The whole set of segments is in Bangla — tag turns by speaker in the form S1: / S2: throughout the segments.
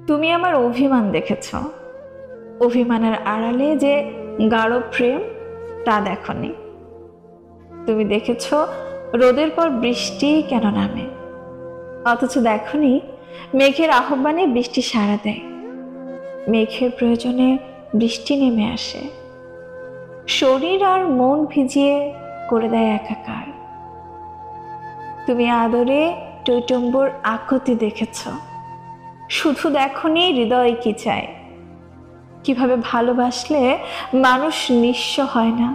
S1: তুমি আমার অভিমান দেখেছ, অভিমানের আড়ালে যে গাঢ় প্রেম তা দেখনি। তুমি দেখেছ রোদের পর বৃষ্টি কেন নামে, অথচ দেখনি মেঘের আহ্বানে বৃষ্টি সাড়া দেয়, মেঘের প্রয়োজনে বৃষ্টি নেমে আসে, শরীর আর মন ভিজিয়ে করে দেয় একাকার। তুমি আদরে টৈটম্বর আকুতি দেখেছ, শুধু দেখনি হৃদয় কি চায়, কিভাবে ভালোবাসলে মানুষ নিঃস্ব হয় না,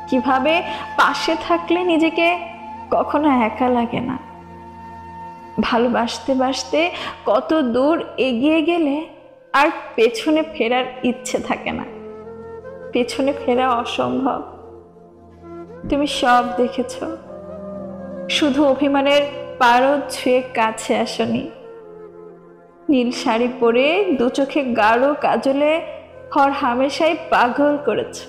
S1: কিভাবে পাশে থাকলে নিজেকে কখনো একা লাগে না। ভালোবাসতে বাসতে কত দূর এগিয়ে গেলে আর পেছনে ফেরার ইচ্ছে থাকে না, পেছনে ফেরা অসম্ভব। তুমি সব দেখেছ, শুধু অভিমানের পারদ ছুঁয়ে কাছে আসনি। নীল শাড়ি পরে দু চোখে গাঢ় কাজলে হর হামেশাই পাগল করেছ,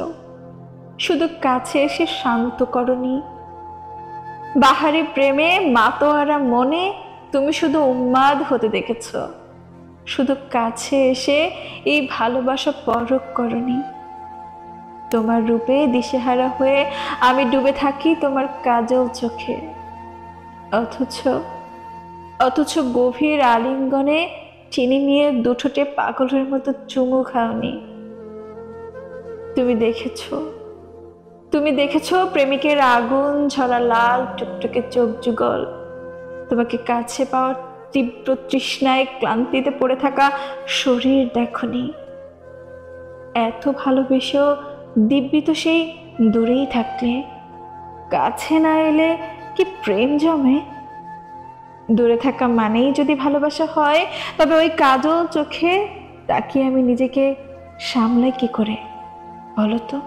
S1: শুধু কাছে এসে শান্ত করনি। বাহারি প্রেমে মাতোয়ারা মনে তুমি শুধু উন্মাদ হতে দেখেছ, শুধু কাছে এসে এই ভালোবাসা পরখ করনি। তোমার রূপে দিশেহারা হয়ে আমি ডুবে থাকি তোমার কাজল চোখে, অথচ গভীর আলিঙ্গনে চিনি নিয়ে দুঠোঁটে পাগলের মতো চুমু খাওনি। তুমি দেখেছ প্রেমিকের আগুন ঝরা লাল টুকটুকে চোখ যুগল, তোমাকে কাছে পাওয়ার তীব্র তৃষ্ণায় ক্লান্তিতে পড়ে থাকা শরীর দেখনি। এত ভালোবেসেও দিব্যি তো সেই দূরেই থাকলে, কাছে না এলে কি প্রেম জমে? দূরে থাকা মানেই যদি ভালোবাসা হয়, তবে ওই কাজল চোখে তাকিয়ে আমি নিজেকে সামলাই কি করে বলো তো?